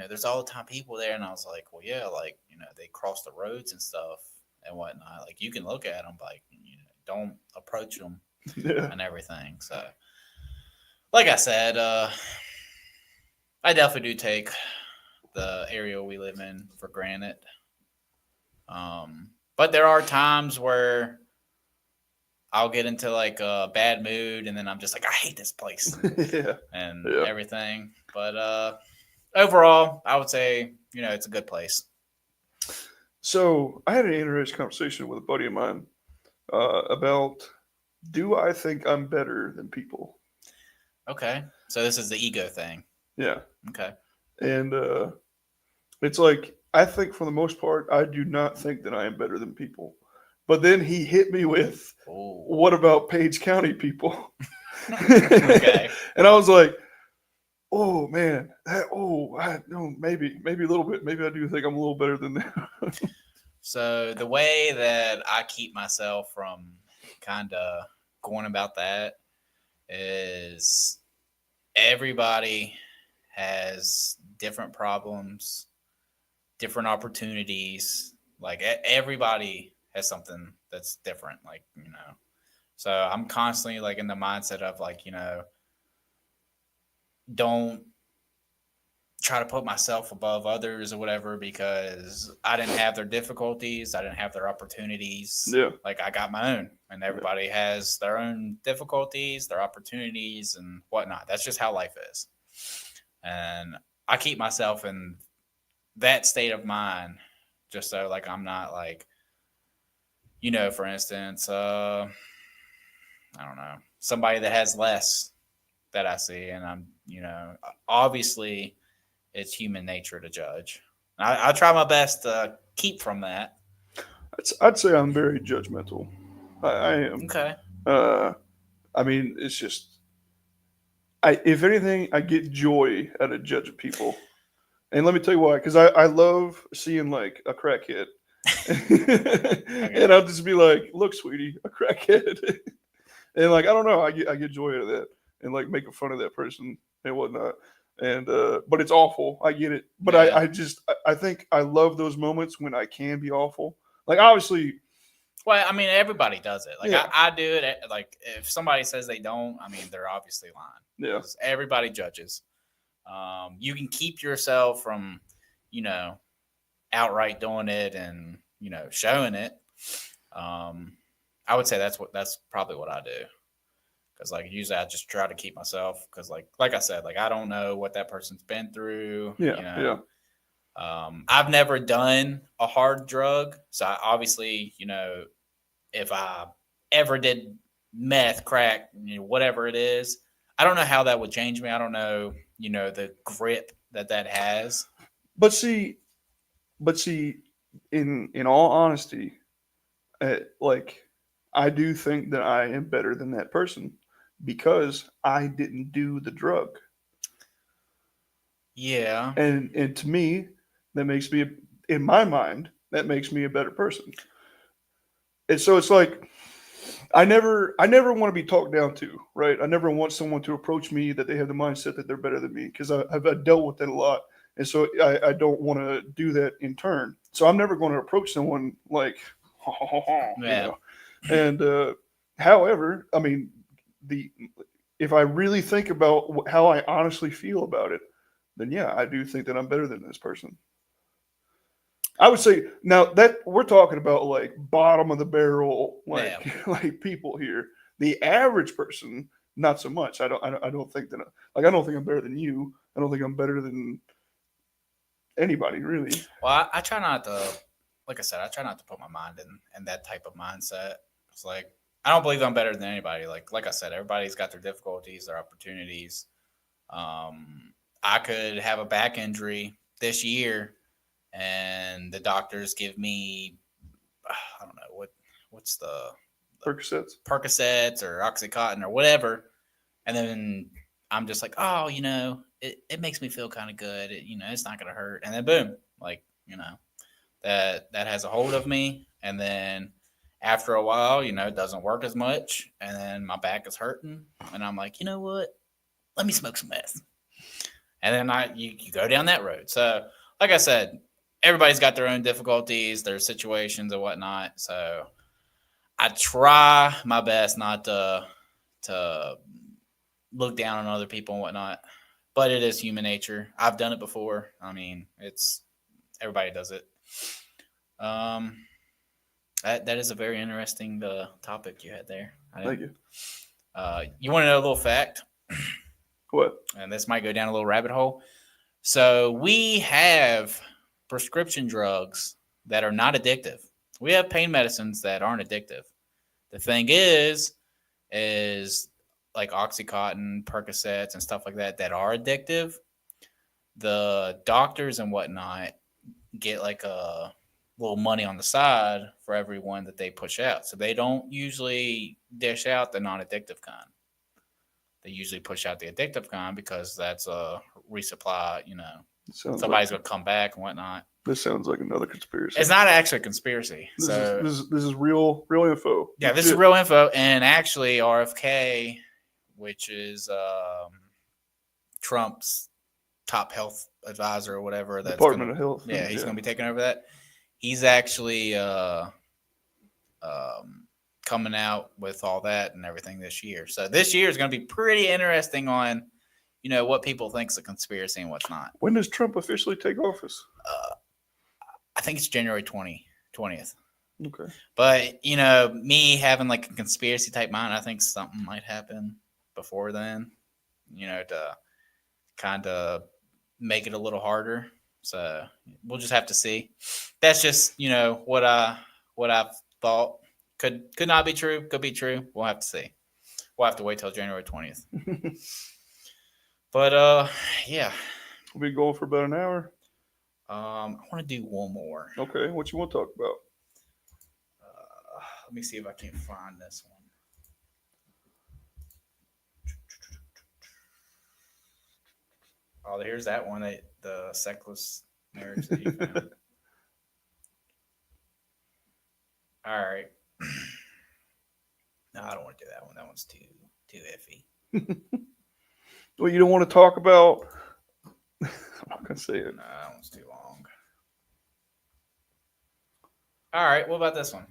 S1: there's all the time people there. And I was like, well, yeah, like, they cross the roads and stuff and whatnot. Like you can look at them, like, don't approach them and everything. So like I said, I definitely do take the area we live in for granted. But there are times where I'll get into like a bad mood and then I'm just like, I hate this place and everything. But overall, I would say, it's a good place.
S2: So I had an interesting conversation with a buddy of mine about, do I think I'm better than people?
S1: Okay. So this is the ego thing.
S2: Yeah.
S1: Okay.
S2: And It's like, I think for the most part, I do not think that I am better than people. But then he hit me with,
S1: Oh,
S2: what about Page County people?
S1: okay.
S2: And I was like, oh man, no, maybe a little bit. Maybe I do think I'm a little better than them.
S1: So the way that I keep myself from kind of going about that is everybody has different problems, different opportunities. Like everybody has something that's different, like, So I'm constantly like in the mindset of like, don't try to put myself above others or whatever because I didn't have their difficulties, I didn't have their opportunities.
S2: Yeah.
S1: Like I got my own, and everybody has their own difficulties, their opportunities, and whatnot. That's just how life is. And I keep myself in that state of mind just so like I'm not like, for instance, I don't know, somebody that has less that I see, and I'm, obviously it's human nature to judge. I try my best to keep from that.
S2: I'd say I'm very judgmental. I am.
S1: Okay.
S2: Uh, I mean, it's just, if anything, I get joy out of judging people. And let me tell you why. Because I love seeing like a crackhead.
S1: Okay.
S2: And I'll just be like, look, sweetie, a crackhead. And like, I don't know, I get joy out of that. And like making fun of that person and whatnot. And but it's awful. I get it. But
S1: Yeah.
S2: I think I love those moments when I can be awful. Like obviously,
S1: Well, I mean, everybody does it. Like
S2: Yeah.
S1: I do it. Like if somebody says they don't, I mean, they're obviously lying.
S2: yeah.
S1: 'Cause everybody judges. You can keep yourself from, outright doing it and showing it. I would say that's probably what I do. Because like usually I just try to keep myself because like I said, like I don't know what that person's been through.
S2: Yeah.
S1: I've never done a hard drug, so obviously if I ever did meth, crack, whatever it is, I don't know how that would change me. I don't know the grip that has.
S2: But see, in all honesty, like I do think that I am better than that person because I didn't do the drug.
S1: Yeah.
S2: And to me, that makes me, in my mind, that makes me a better person. And so it's like I never want to be talked down to, right? I never want someone to approach me that they have the mindset that they're better than me because I've dealt with that a lot, and so I don't want to do that in turn. So I'm never going to approach someone like,
S1: Yeah.
S2: And however, I mean, the if I really think about how I honestly feel about it, then yeah, I do think that I'm better than this person. I would say now that we're talking about like bottom of the barrel, like like people here. The average person, not so much. I don't think that. Like I don't think I'm better than you. I don't think I'm better than anybody really.
S1: Well, I try not to, like I said, I try not to put my mind in that type of mindset. It's like I don't believe I'm better than anybody. Like I said, everybody's got their difficulties, their opportunities. I could have a back injury this year, and the doctors give me, I don't know what's the Percocets or OxyContin or whatever, and then I'm just like, oh, it makes me feel kind of good. It's not gonna hurt, and then boom, like that has a hold of me, and then after a while, it doesn't work as much, and then my back is hurting, and I'm like, you know what? Let me smoke some meth, and then you go down that road. So, like I said, everybody's got their own difficulties, their situations, and whatnot. So, I try my best not to look down on other people and whatnot, but it is human nature. I've done it before. I mean, everybody does it. That is a very interesting topic you had there.
S2: Thank you.
S1: You want to know a little fact?
S2: What?
S1: And this might go down a little rabbit hole. So we have prescription drugs that are not addictive. We have pain medicines that aren't addictive. The thing is like OxyContin, Percocets, and stuff like that are addictive. The doctors and whatnot get like a little money on the side for everyone that they push out. So they don't usually dish out the non-addictive kind. They usually push out the addictive kind because that's a resupply. Somebody's gonna come back and whatnot.
S2: This sounds like another conspiracy.
S1: It's not actually a conspiracy.
S2: This is real info.
S1: Yeah, this is real info, and actually RFK, which is Trump's top health advisor or whatever, that's
S2: Department of Health.
S1: Yeah, he's going to be taking over that. He's actually coming out with all that and everything this year. So this year is going to be pretty interesting on, what people think is a conspiracy and what's not.
S2: When does Trump officially take office?
S1: I think it's January 20th.
S2: Okay.
S1: But, me having like a conspiracy type mind, I think something might happen before then, to kind of make it a little harder. So we'll just have to see. That's just, what I've thought. Could not be true. Could be true. We'll have to see. We'll have to wait till January 20th. But yeah.
S2: We'll be going for about an hour.
S1: I want to do one more.
S2: Okay, what you want to talk about?
S1: Let me see if I can find this one. Oh, here's that one. The sexless marriage that you found. All right. No, I don't want to do that one. That one's too iffy.
S2: Well, you don't want to talk about. I'm not gonna say it.
S1: No, that one's too long. All right. What about this one?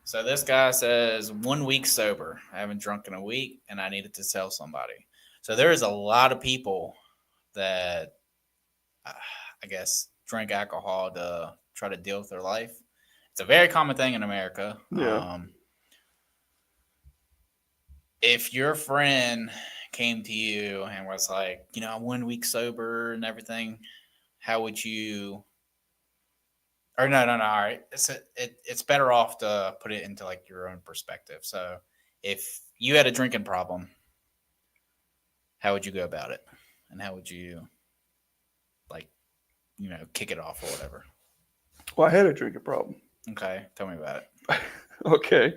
S1: So this guy says 1 week sober. I haven't drunk in a week, and I needed to tell somebody. So there is a lot of people that I guess drink alcohol to try to deal with their life. It's a very common thing in America.
S2: Yeah.
S1: If your friend came to you and was like, I'm 1 week sober and everything, how would you? Or no. All right, it's better off to put it into like your own perspective. So if you had a drinking problem, how would you go about it? And how would you, kick it off or whatever?
S2: Well, I had a drinking problem.
S1: Okay, tell me about it.
S2: Okay.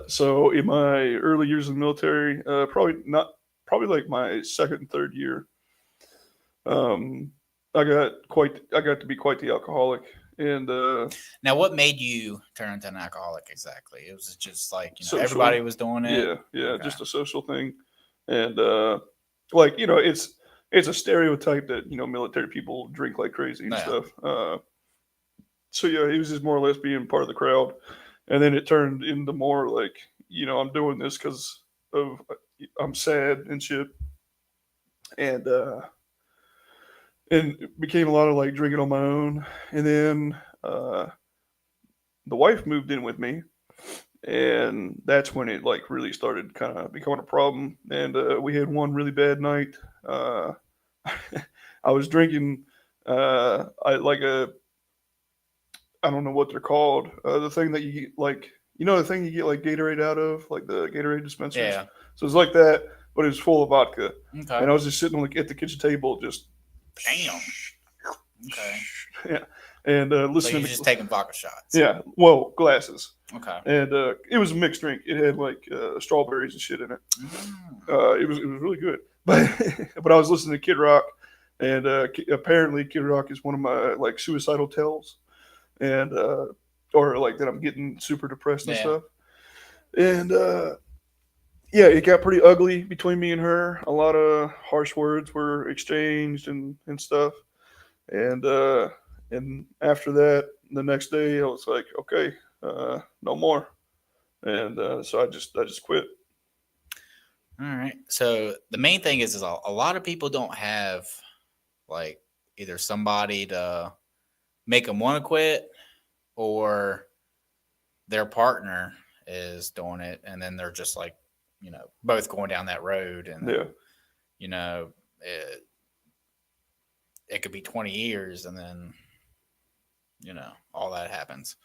S2: So in my early years in the military, probably like my second and third year, I got to be quite the alcoholic. And
S1: now, what made you turn into an alcoholic exactly? It was just like everybody was doing
S2: it. Yeah, okay. Just a social thing, and it's a stereotype that military people drink like crazy and stuff. So yeah, he was just more or less being part of the crowd, and then it turned into more like I'm doing this because I'm sad and shit, and it became a lot of like drinking on my own. And then the wife moved in with me, and that's when it like really started kind of becoming a problem. And we had one really bad night. I was drinking I don't know what they're called. The thing that you get, the thing you get like Gatorade out of, like the Gatorade dispensers.
S1: Yeah.
S2: So it's like that, but it was full of vodka.
S1: Okay.
S2: And I was just sitting at the kitchen table, just.
S1: Damn. Okay.
S2: Yeah. And listening.
S1: So you're just taking vodka shots.
S2: Yeah. Well, glasses.
S1: Okay.
S2: And it was a mixed drink. It had like strawberries and shit in it. It was really good. But I was listening to Kid Rock, and apparently Kid Rock is one of my like suicidal tells, and or like that I'm getting super depressed and stuff. And yeah, it got pretty ugly between me and her. A lot of harsh words were exchanged and stuff. And after that, the next day, I was like, okay, no more. And so I just quit.
S1: All right. So the main thing is a lot of people don't have like either somebody to make them want to quit, or their partner is doing it, and then they're just like, both going down that road, and it could be 20 years, and then all that happens.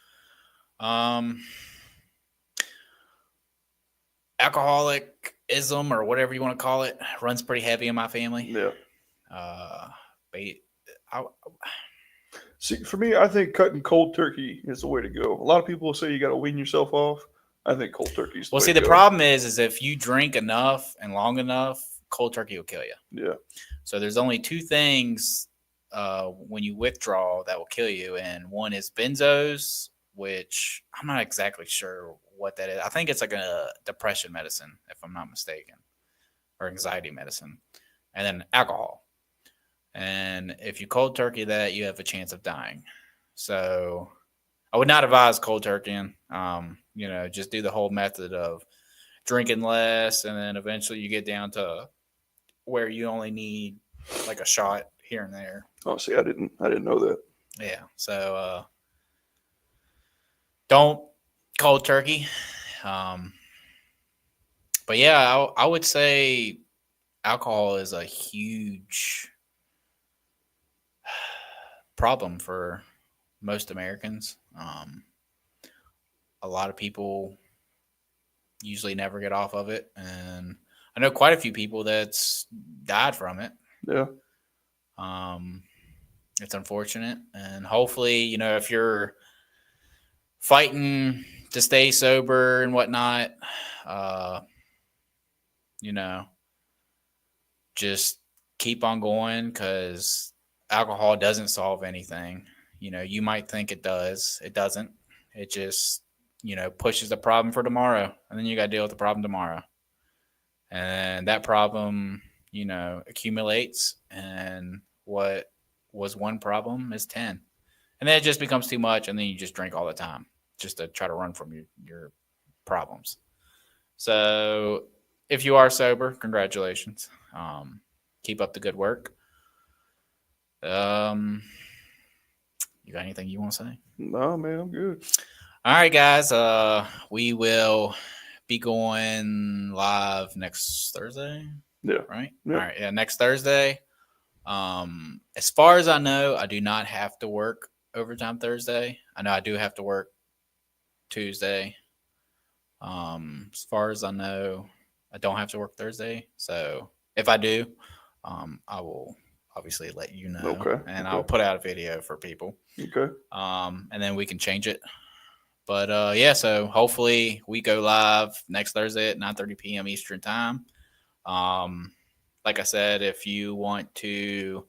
S1: Alcoholicism, or whatever you want to call it, runs pretty heavy in my family.
S2: Yeah. See, for me, I think cutting cold turkey is the way to go. A lot of people say you got to wean yourself off. I think cold turkey is the
S1: Well,
S2: way
S1: see,
S2: to
S1: the
S2: go.
S1: problem is if you drink enough and long enough, cold turkey will kill you.
S2: Yeah.
S1: So there's only two things when you withdraw that will kill you, and one is benzos, which I'm not exactly sure what that is. I think it's like a depression medicine, if I'm not mistaken, or anxiety medicine, and then alcohol. And if you cold turkey that, you have a chance of dying. So I would not advise cold turkeying. Just do the whole method of drinking less, and then eventually you get down to where you only need like a shot here and there.
S2: Oh, see, I didn't know that.
S1: Yeah. So don't cold turkey. But yeah, I would say alcohol is a huge problem for most Americans. A lot of people usually never get off of it, and I know quite a few people that's died from it.
S2: Yeah.
S1: It's unfortunate, and hopefully, if you're fighting to stay sober and whatnot, just keep on going, because alcohol doesn't solve anything. You might think it does. It doesn't. It just, pushes the problem for tomorrow, and then you got to deal with the problem tomorrow. And that problem, accumulates, and what was one problem is 10. And then it just becomes too much, and then you just drink all the time just to try to run from your problems. So if you are sober, congratulations. Keep up the good work. You got anything you want to say?
S2: No, man, I'm good.
S1: All right, guys. We will be going live next Thursday.
S2: Yeah.
S1: Right?
S2: Yeah.
S1: All right. Yeah, next Thursday. As far as I know, I do not have to work overtime Thursday. I know I do have to work Tuesday. As far as I know, I don't have to work Thursday. So if I do, I will obviously let you know.
S2: Okay.
S1: And I'll put out a video for people.
S2: Okay.
S1: And then we can change it. But so hopefully we go live next Thursday at 9:30 p.m. Eastern time. Like I said, if you want to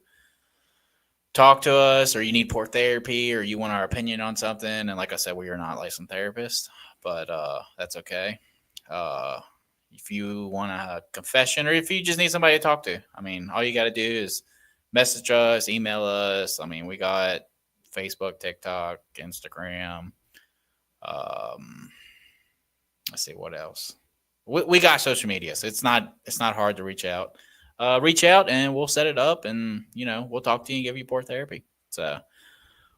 S1: talk to us, or you need port therapy, or you want our opinion on something, and like I said, we are not licensed therapists, but that's okay. If you want a confession, or if you just need somebody to talk to, all you got to do is message us, email us. We got Facebook, TikTok, Instagram. Let's see what else. We got social media, so it's not hard to reach out. Reach out and we'll set it up, and we'll talk to you and give you port therapy. So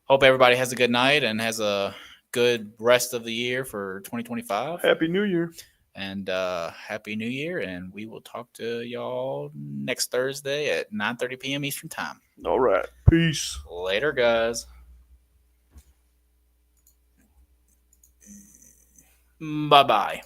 S1: hope everybody has a good night and has a good rest of the year for 2025.
S2: Happy New Year.
S1: And Happy New Year, and we will talk to y'all next Thursday at 9:30 p.m. Eastern time.
S2: All right. Peace.
S1: Later, guys. Bye-bye.